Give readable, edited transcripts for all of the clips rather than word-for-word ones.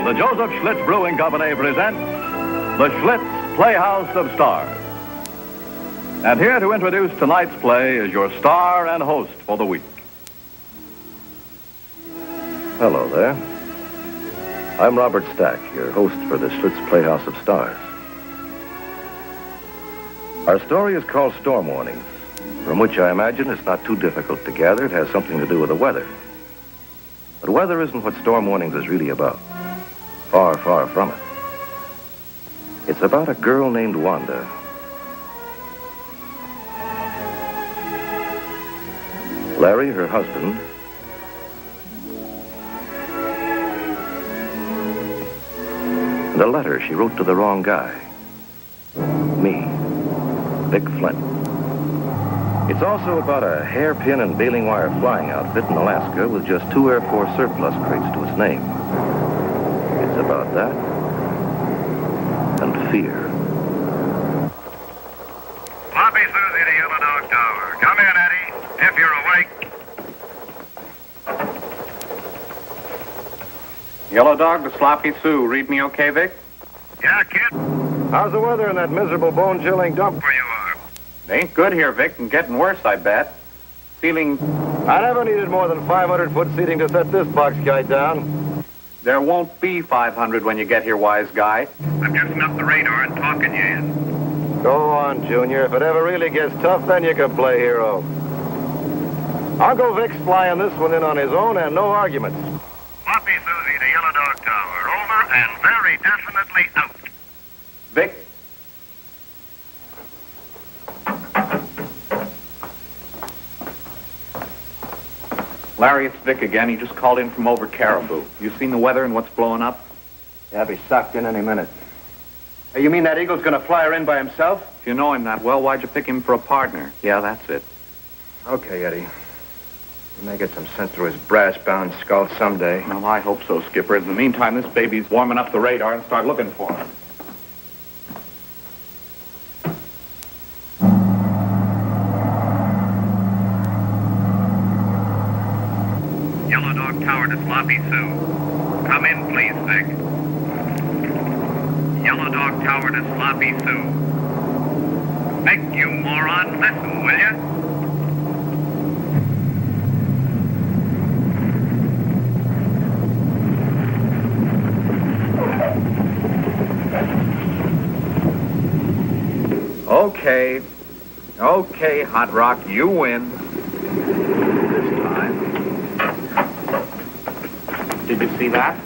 the Joseph Schlitz Brewing Company presents the Schlitz Playhouse of Stars. And here to introduce tonight's play is your star and host for the week. Hello there. I'm Robert Stack, your host for the Schlitz Playhouse of Stars. Our story is called Storm Warnings, from which I imagine it's not too difficult to gather it has something to do with the weather. But weather isn't what Storm Warnings is really about. Far, far from it. It's about a girl named Wanda. Larry, her husband, and a letter she wrote to the wrong guy. Me, Vic Flint. It's also about a hairpin and baling wire flying outfit in Alaska with just 2 Air Force surplus crates to its name. It's about that and fear. Floppy Susie to Yellow Dog Tower. Come in, Eddie, if you're awake. Yellow Dog to Sloppy Sue. Read me okay, Vic? Yeah, kid? How's the weather in that miserable bone-chilling dump? Where you are. It ain't good here, Vic, and getting worse, I bet. Feeling I never needed more than 500-foot seating to set this box guy down. there won't be 500 when you get here, wise guy. I'm just up the radar and talking you in. Go on, Junior. If it ever really gets tough, then you can play hero. Uncle Vic's flying this one in on his own and no arguments. Floppy Susie to Yellow Dog Tower. Over and very definitely out. Vic? Larry, it's Vic again. He just called in from over Caribou. You seen the weather and what's blowing up? Yeah, be sucked in any minute. Hey, you mean that eagle's gonna fly her in by himself? If you know him that well, why'd you pick him for a partner? Yeah, that's it. Okay, Eddie. He may get some sense through his brass-bound skull someday. Well, I hope so, Skipper. In the meantime, this baby's warming up the radar and start looking for him. Yellow Dog Tower to Sloppy Sue. Come in, please, Vic. Yellow Dog Tower to Sloppy Sue. Vic, you moron, listen, will you? Okay, Hot Rock, you win. This time. Did you see that?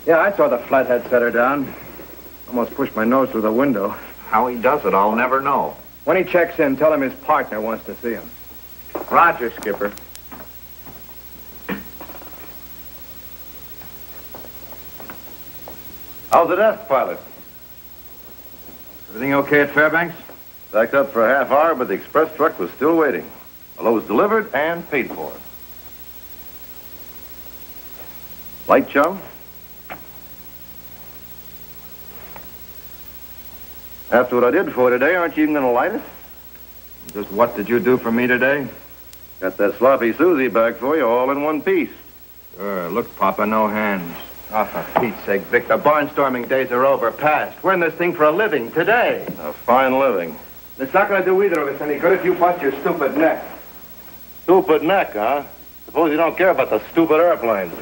Yeah, I saw the flathead set her down. Almost pushed my nose through the window. How he does it, I'll never know. When he checks in, tell him his partner wants to see him. Roger, Skipper. How's the desk, pilot? Everything okay at Fairbanks? Backed up for a half hour, but the express truck was still waiting. The load was delivered and paid for. Light, chum? After what I did for you today, aren't you even going to light it? Just what did you do for me today? Got that sloppy Susie back for you, all in one piece. Sure. Look, Papa, no hands. Oh, for Pete's sake, Vic, the barnstorming days are over, past. We're in this thing for a living, today. A fine living. It's not going to do either of us any good if you bust your stupid neck. Stupid neck, huh? Suppose you don't care about the stupid airplanes.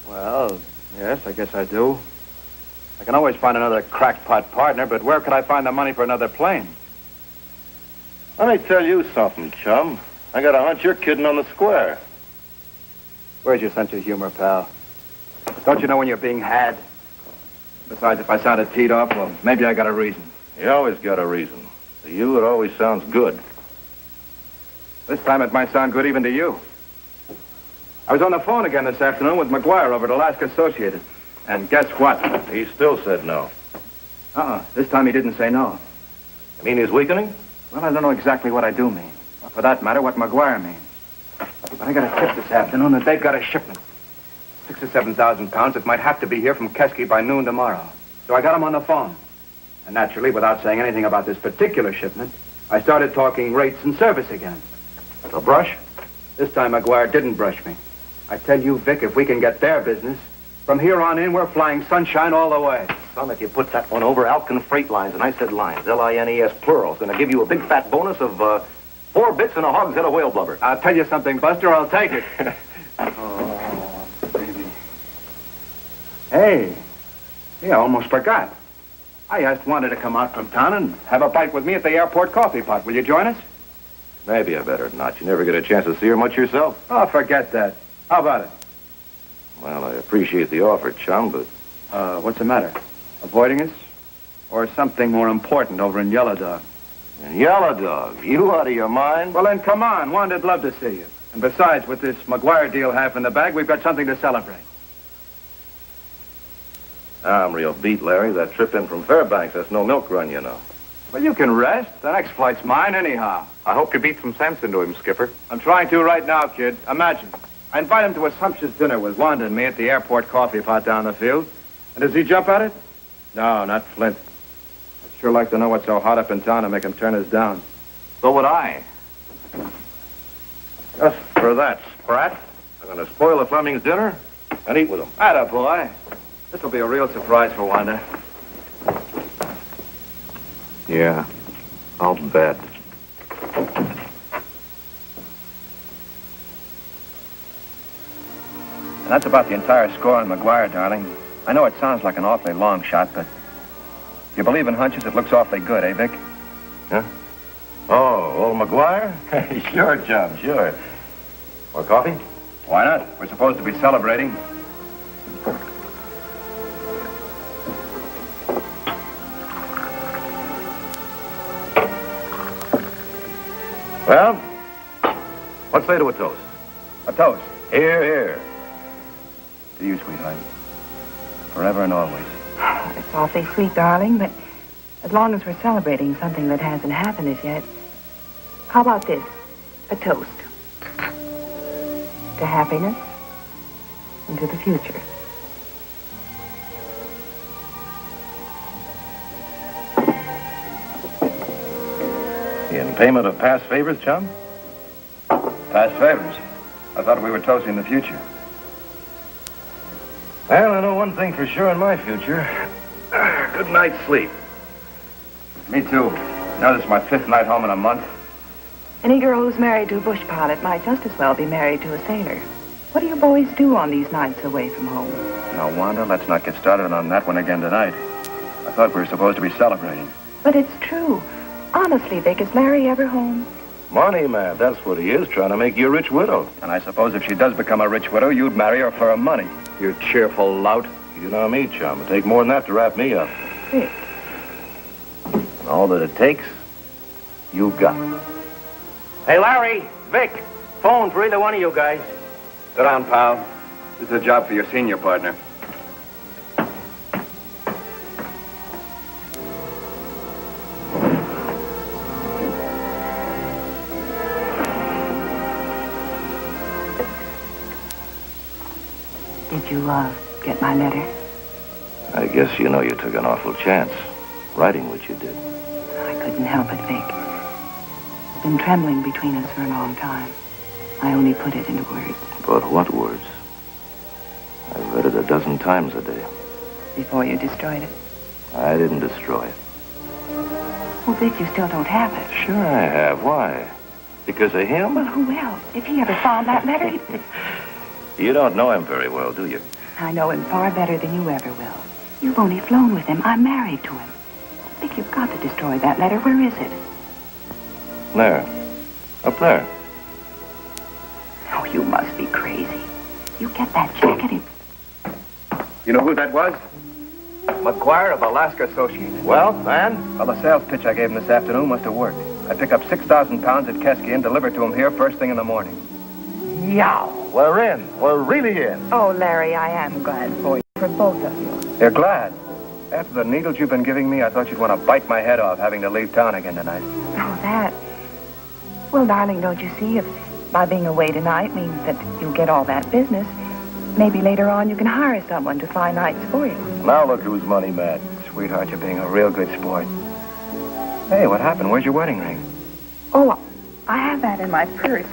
Well, yes, I guess I do. I can always find another crackpot partner, but where could I find the money for another plane? Let me tell you something, chum. I got a hunch you're kidding on the square. Where's your sense of humor, pal? Don't you know when you're being had? Besides, if I sounded teed off, well, maybe I got a reason. You always got a reason. To you, it always sounds good. This time it might sound good even to you. I was on the phone again this afternoon with McGuire over at Alaska Associated. And guess what? He still said no. This time he didn't say no. You mean he's weakening? Well, I don't know exactly what I do mean. Or for that matter, what McGuire means. But I got a tip this afternoon that they've got a shipment. 6,000 or 7,000 pounds. It might have to be here from Keski by noon tomorrow. So I got him on the phone. And naturally, without saying anything about this particular shipment, I started talking rates and service again. A brush? This time McGuire didn't brush me. I tell you, Vic, if we can get their business, From here on in, we're flying sunshine all the way. Son, if you put that one over Alkin Freight Lines, and I said lines, Lines plural, it's going to give you a big fat bonus of 4 bits and a hog's head of whale blubber. I'll tell you something, Buster. I'll take it. Oh, baby. Hey, I almost forgot. I just wanted to come out from town and have a bite with me at the airport coffee pot. Will you join us? Maybe I better not. You never get a chance to see her much yourself. Oh, forget that. How about it? Well, I appreciate the offer, chum, but... What's the matter? Avoiding us? Or something more important over in Yellow Dog? Yellow Dog, you out of your mind? Well, then, come on. Wanda'd love to see you. And besides, with this McGuire deal half in the bag, we've got something to celebrate. I'm real beat, Larry. That trip in from Fairbanks, that's no milk run, you know. Well, you can rest. The next flight's mine anyhow. I hope you beat some sense into him, Skipper. I'm trying to right now, kid. Imagine. I invite him to a sumptuous dinner with Wanda and me at the airport coffee pot down the field. And does he jump at it? No, not Flint. I'd sure like to know what's so hot up in town to make him turn us down. So would I. Just for that, Sprat, I'm going to spoil the Fleming's dinner and eat with them. Atta boy. This'll be a real surprise for Wanda. Yeah, I'll bet. And that's about the entire score on McGuire, darling. I know it sounds like an awfully long shot, but if you believe in hunches, it looks awfully good, eh, Vic? Huh? Oh, old McGuire? Sure, chum, sure. More coffee? Why not? We're supposed to be celebrating. Well, let's say to a toast. A toast. Here, here. To you, sweetheart. Forever and always. It's awfully sweet, darling, but as long as we're celebrating something that hasn't happened as yet, how about this? A toast. To happiness and to the future. In payment of past favors, chum? Past favors. I thought we were toasting the future. Well, I know one thing for sure in my future. Good night's sleep. Me too. You know, this is my 5th night home in a month. Any girl who's married to a bush pilot might just as well be married to a sailor. What do you boys do on these nights away from home? Now, Wanda, let's not get started on that one again tonight. I thought we were supposed to be celebrating. But it's true. Honestly, Vic, is Larry ever home? Money, man, that's what he is, trying to make you a rich widow. And I suppose if she does become a rich widow, you'd marry her for her money. You cheerful lout. You know me, chum. It'd take more than that to wrap me up. Vic. And all that it takes, you've got. Hey, Larry, Vic, phone for either one of you guys. Sit down, pal. This is a job for your senior partner. Did you, get my letter? I guess you know you took an awful chance, writing what you did. I couldn't help it, Vic. It's been trembling between us for a long time. I only put it into words. But what words? I read it a dozen times a day. Before you destroyed it. I didn't destroy it. Well, Vic, you still don't have it. Sure I have. Why? Because of him? Well, who else? If he ever found that letter, he'd... You don't know him very well, do you? I know him far better than you ever will. You've only flown with him. I'm married to him. Vic, you've got to destroy that letter. Where is it? There. Up there. Oh, you must be crazy. You get that jacket and... You know who that was? McGuire of Alaska Associates. Well, and? Well, the sales pitch I gave him this afternoon must have worked. I pick up 6,000 pounds at Keski and deliver to him here first thing in the morning. Yow! We're in. We're really in. Oh, Larry, I am glad for you. For both of you. You're glad? After the needles you've been giving me, I thought you'd want to bite my head off having to leave town again tonight. Oh, that. Well, darling, don't you see, if by being away tonight means that you get all that business, maybe later on you can hire someone to fly nights for you. Now look who's money mad. Sweetheart, you're being a real good sport. Hey, what happened? Where's your wedding ring? Oh, I have that in my purse.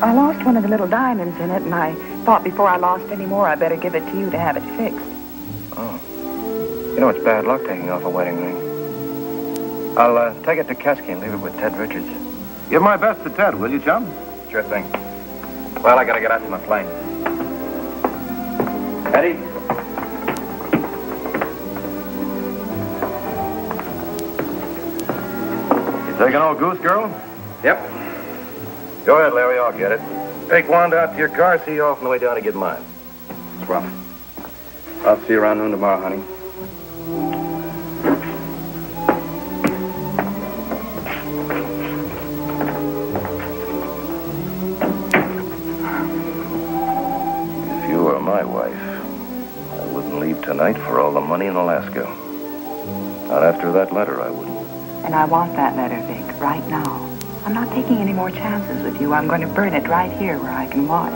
I lost one of the little diamonds in it, and I thought before I lost any more, I better give it to you to have it fixed. Oh. You know, it's bad luck taking off a wedding ring. I'll take it to Kesky and leave it with Ted Richards. Give my best to Ted, will you, chum? Sure thing. Well, I gotta get out to my plane. Eddie? You taking old Goose Girl? Yep. Go ahead, Larry. I'll get it. Take Wanda out to your car. See you off on the way down to get mine. It's rough. I'll see you around noon tomorrow, honey. If you were my wife, I wouldn't leave tonight for all the money in Alaska. Not after that letter, I wouldn't. And I want that letter, Vic, right now. I'm not taking any more chances with you. I'm going to burn it right here where I can watch.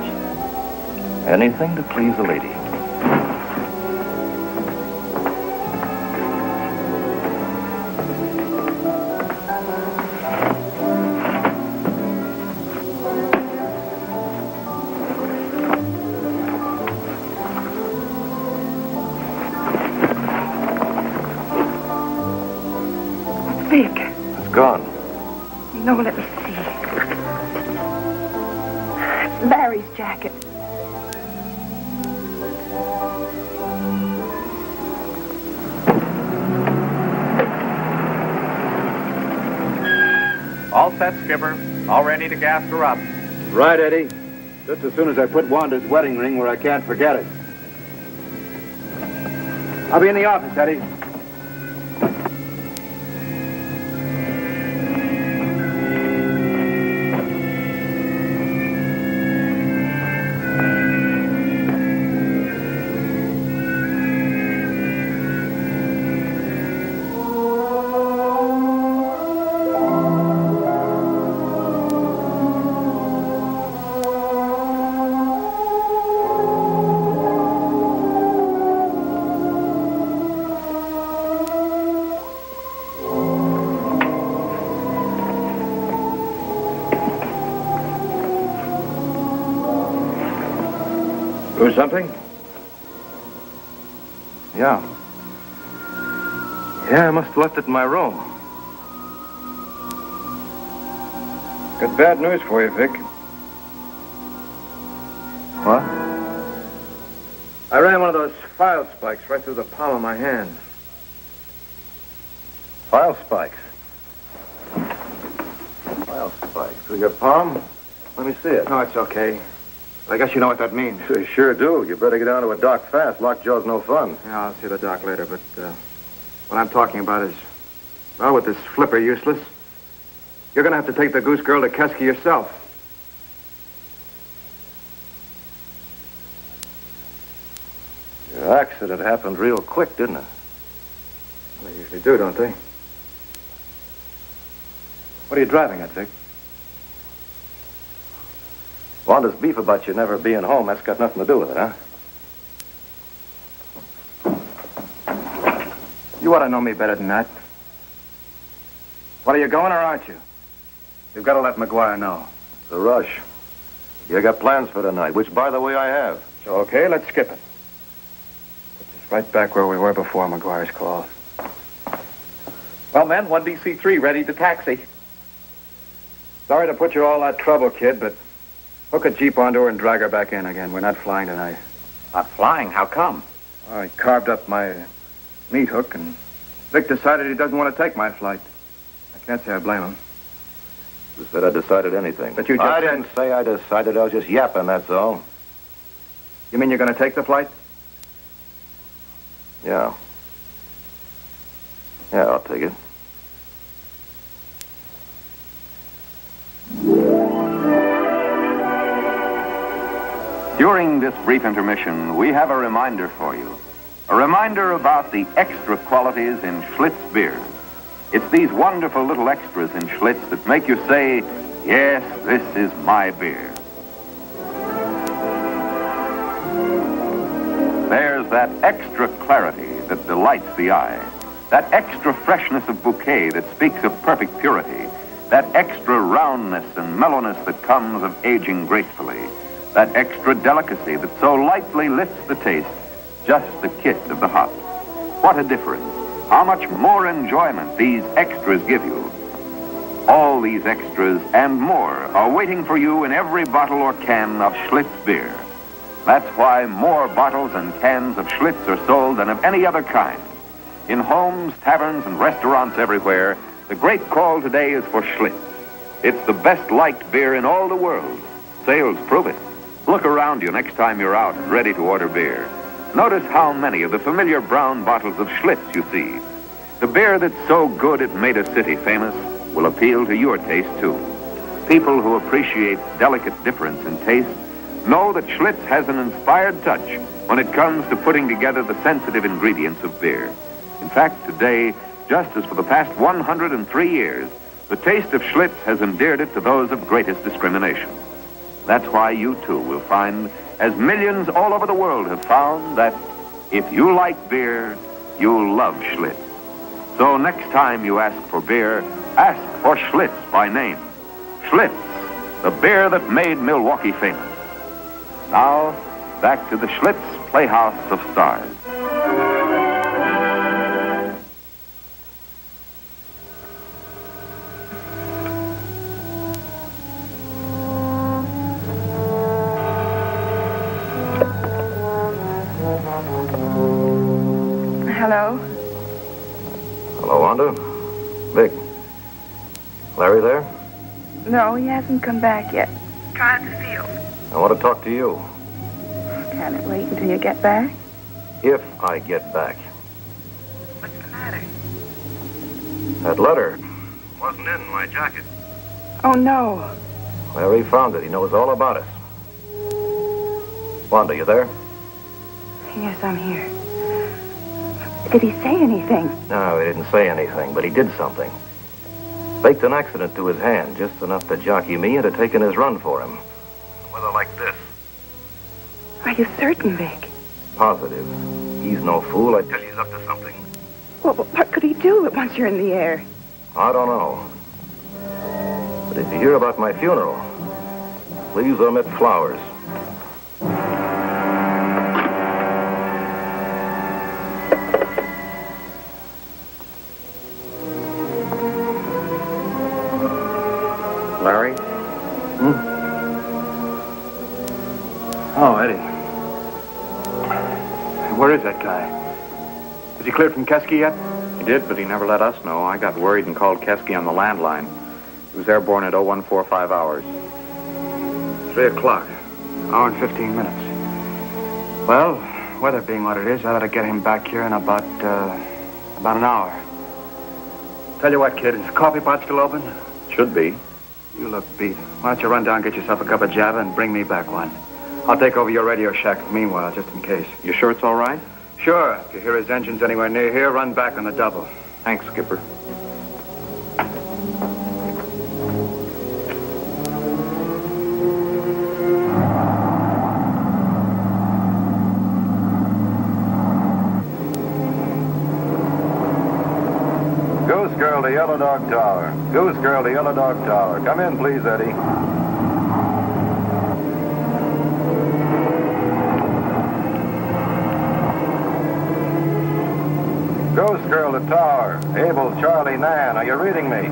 Anything to please a lady. Vic. It's gone. No, let me see. It's Larry's jacket. All set, Skipper. All ready to gas her up. Right, Eddie. Just as soon as I put Wanda's wedding ring where I can't forget it. I'll be in the office, Eddie. Do something? Yeah. Yeah, I must have left it in my room. Got bad news for you, Vic. What? I ran one of those file spikes right through the palm of my hand. File spikes. File spikes. Through your palm? Let me see it. No, it's okay. I guess you know what that means. You sure do. You better get down to a doc fast. Lockjaw's no fun. Yeah, I'll see the doc later, but what I'm talking about is, well, with this flipper useless, you're going to have to take the Goose Girl to Kesky yourself. Your accident happened real quick, didn't it? They usually do, don't they? What are you driving at, Vic? Wanda's beef about you never being home, that's got nothing to do with it, huh? You ought to know me better than that. What, are you going or aren't you? You've got to let McGuire know. It's a rush. You got plans for tonight, which, by the way, I have. Okay, let's skip it. Puts us right back where we were before McGuire's call. Well, men, 1DC3 ready to taxi. Sorry to put you all that trouble, kid, but hook a Jeep onto her and drag her back in again. We're not flying tonight. Not flying? How come? I carved up my meat hook, and Vic decided he doesn't want to take my flight. I can't say I blame him. Who said I decided anything? But you just I said... didn't say I decided. I was just yapping, that's all. You mean you're going to take the flight? Yeah. Yeah, I'll take it. During this brief intermission, we have a reminder for you. A reminder about the extra qualities in Schlitz beers. It's these wonderful little extras in Schlitz that make you say, yes, this is my beer. There's that extra clarity that delights the eye. That extra freshness of bouquet that speaks of perfect purity. That extra roundness and mellowness that comes of aging gracefully. that extra delicacy that so lightly lifts the taste, just the kiss of the hop. What a difference. How much more enjoyment these extras give you. All these extras and more are waiting for you in every bottle or can of Schlitz beer. That's why more bottles and cans of Schlitz are sold than of any other kind. In homes, taverns, and restaurants everywhere, the great call today is for Schlitz. It's the best-liked beer in all the world. Sales prove it. Look around you next time you're out and ready to order beer. Notice how many of the familiar brown bottles of Schlitz you see. The beer that's so good it made a city famous will appeal to your taste, too. People who appreciate delicate difference in taste know that Schlitz has an inspired touch when it comes to putting together the sensitive ingredients of beer. In fact, today, just as for the past 103 years, the taste of Schlitz has endeared it to those of greatest discrimination. That's why you, too, will find, as millions all over the world have found, that if you like beer, you'll love Schlitz. So next time you ask for beer, ask for Schlitz by name. Schlitz, the beer that made Milwaukee famous. Now, back to the Schlitz Playhouse of Stars. Hello? Hello, Wanda. Vic. Larry there? No, he hasn't come back yet. Try at the field. I want to talk to you. Can it wait until you get back? If I get back. What's the matter? That letter. Wasn't in my jacket. Oh, no. Larry found it. He knows all about us. Wanda, you there? Yes, I'm here. Did he say anything? No, he didn't say anything, but he did something. Faked an accident to his hand, just enough to jockey me into taking his run for him. Weather like this. Are you certain, Vic? Positive. He's no fool. I tell you he's up to something. Well, what could he do once you're in the air? I don't know. But if you hear about my funeral, please omit flowers. Larry? Oh, Eddie. Where is that guy? Has he cleared from Keski yet? He did, but he never let us know. I got worried and called Keski on the landline. He was airborne at 0145 hours. 3 o'clock. Hour and 15 minutes. Well, weather being what it is, I ought to get him back here in about an hour. Tell you what, kid, is the coffee pot still open? Should be. You look beat. Why don't you run down, get yourself a cup of Java, and bring me back one? I'll take over your Radio Shack meanwhile, just in case. You sure it's all right? Sure. If you hear his engines anywhere near here, run back on the double. Thanks, Skipper. Goose Girl to Yellow Dog Tower. Goose Girl to Yellow Dog Tower. Come in, please, Eddie. Goose Girl to Tower. Abel, Charlie, Nan, are you reading me?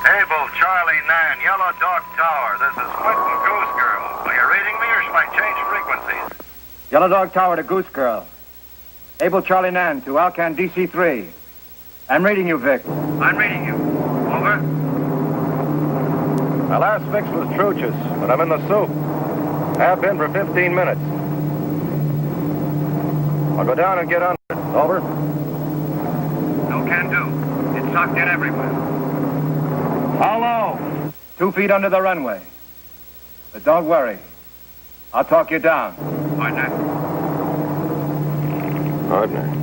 Abel, Charlie, Nan, Yellow Dog Tower. This is Quentin Goose Girl. Are you reading me or shall I change frequencies? Yellow Dog Tower to Goose Girl. Abel Charlie Nan to Alcan DC-3. I'm reading you, Vic. I'm reading you. Over. My last fix was Truch's, but I'm in the soup. Have been for 15 minutes. I'll go down and get under it. Over. No can do. It's sucked in everywhere. How low? 2 feet under the runway. But don't worry. I'll talk you down. Partner. Partner.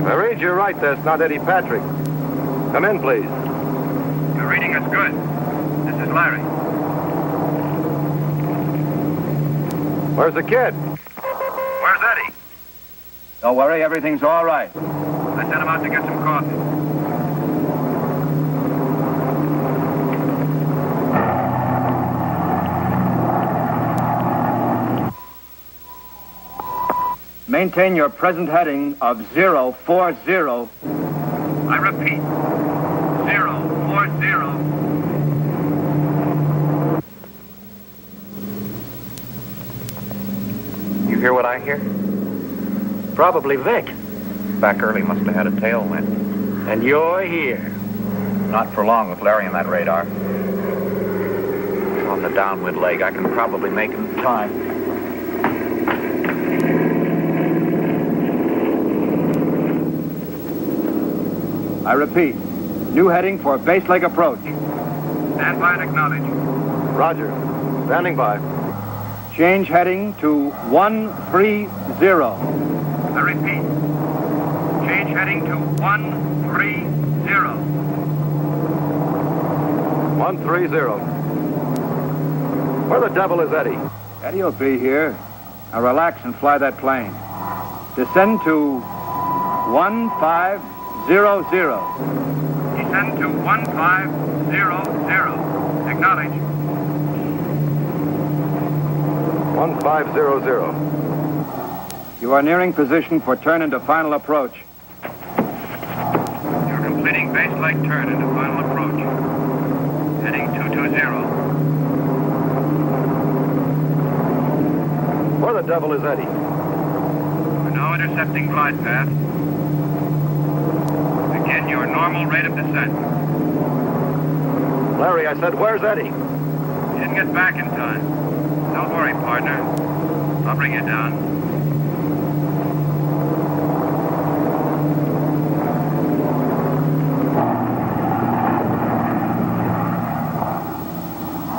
I read you right, that's not Eddie Patrick. Come in, please. Your reading is good. This is Larry. Where's the kid? Where's Eddie? Don't worry, everything's all right. I sent him out to get some coffee. Maintain your present heading of 040. I repeat, 040. You hear what I hear? Probably Vic. Back early must have had a tailwind. And you're here. Not for long with Larry on that radar. On the downwind leg, I can probably make him time. I repeat, new heading for base leg approach. Stand by and acknowledge. Roger. Standing by. Change heading to 130. I repeat, change heading to 130. 130. Where the devil is Eddie? Eddie will be here. Now relax and fly that plane. Descend to 1500. Descend to 1500. Acknowledge. 1500. You are nearing position for turn into final approach. You're completing base leg turn into final approach. Heading 220. Where the devil is Eddie? We're now intercepting glide path. Begin your normal rate of descent. Larry, I said, where's Eddie? You didn't get back in time. Don't worry, partner. I'll bring you down.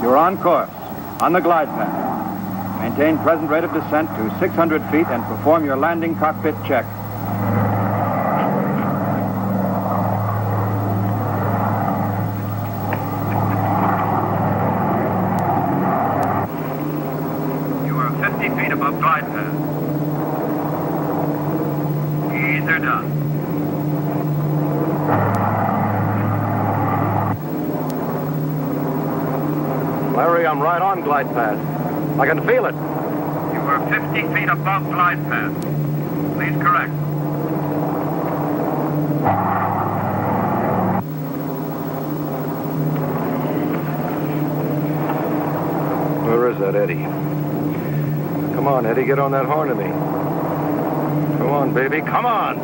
You're on course, on the glide path. Maintain present rate of descent to 600 feet and perform your landing cockpit check. You are 50 feet above glide path. Ease her down. Larry, I'm right on glide path. I can feel it. You are 50 feet above glide path. Please correct. Where is that Eddie? Come on, Eddie, get on that horn to me. Come on, baby, come on.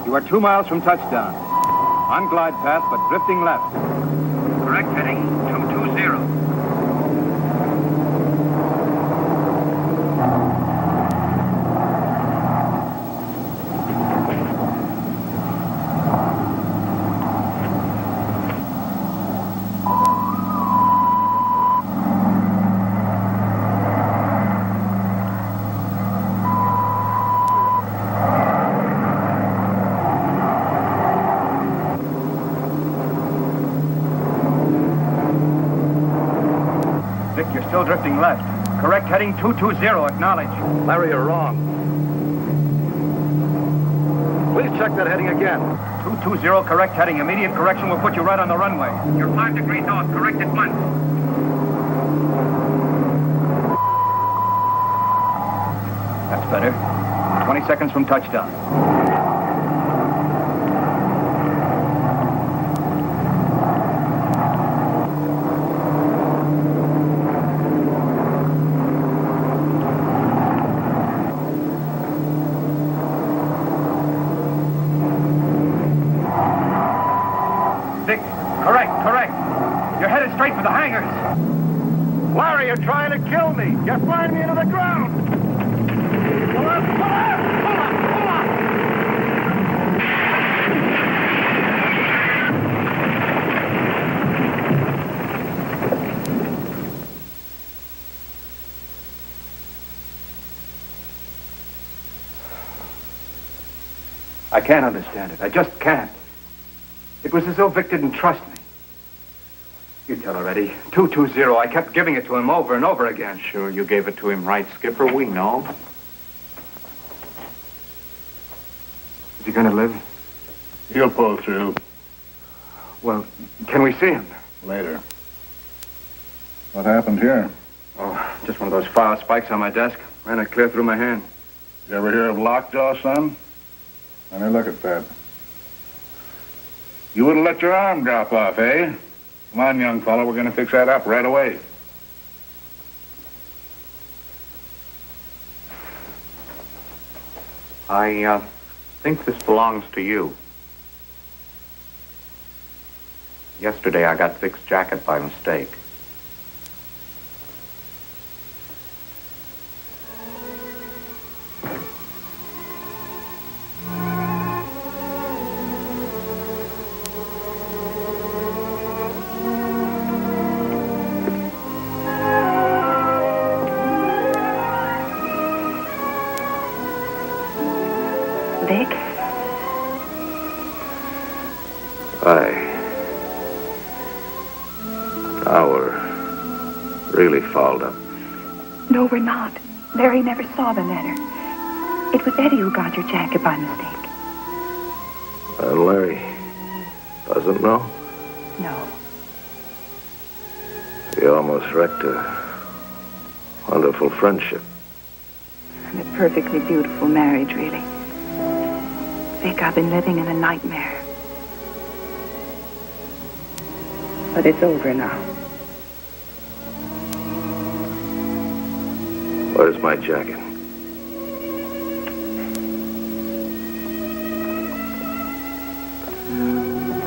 You are 2 miles from touchdown. On glide path, but drifting left. Correct heading 220. Vic, you're still drifting left. Correct heading 220, acknowledge. Larry, you're wrong. Please check that heading again. 220, correct heading. Immediate correction will put you right on the runway. You're 5 degrees off. Correct at once. That's better. 20 seconds from touchdown. Vic, correct. You're headed straight for the hangars. Larry, you're trying to kill me. You're flying me into the ground. Pull up. I can't understand it. I just can't. It was as though Vic didn't trust me. You tell her, Eddie. 220. I kept giving it to him over and over again. Sure, you gave it to him right, Skipper. We know. Is he going to live? He'll pull through. Well, can we see him? Later. What happened here? Oh, just one of those file spikes on my desk. Ran it clear through my hand. You ever hear of lockjaw, son? Let me look at that. You wouldn't let your arm drop off, eh? Come on, young fellow. We're going to fix that up right away. I think this belongs to you. Yesterday I got Vic's jacket by mistake. Vic? Now we're really fouled up. No, we're not. Larry never saw the letter. It was Eddie who got your jacket by mistake. And Larry doesn't know? No. He almost wrecked a wonderful friendship. And a perfectly beautiful marriage, really. Vic, I've been living in a nightmare. But it's over now. Where's my jacket?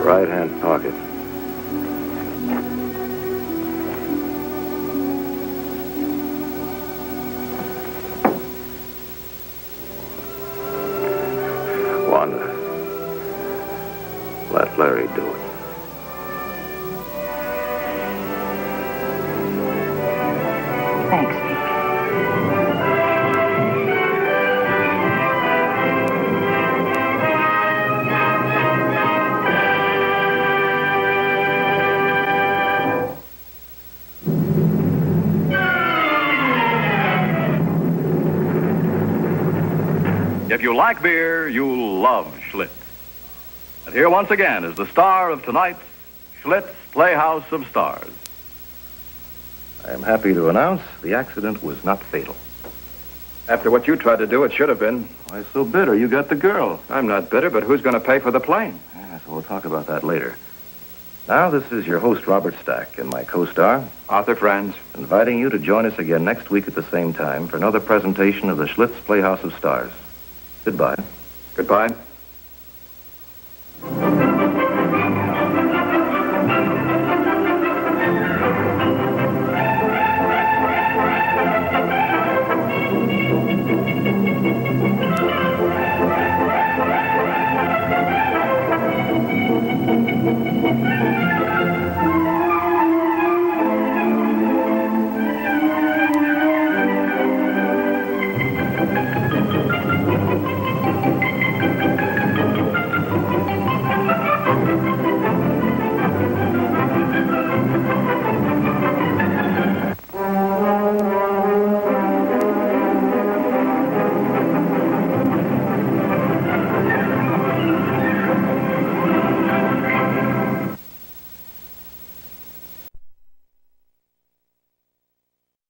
Right-hand pocket. Wanda, let Larry do it. Thanks, Vic. If you like beer, you'll love Schlitz. And here once again is the star of tonight's Schlitz Playhouse of Stars. I am happy to announce the accident was not fatal. After what you tried to do, it should have been. Why so bitter? You got the girl. I'm not bitter, but who's going to pay for the plane? Yeah, so we'll talk about that later. Now, this is your host, Robert Stack, and my co-star, Arthur Franz. inviting you to join us again next week at the same time for another presentation of the Schlitz Playhouse of Stars. Goodbye. Goodbye.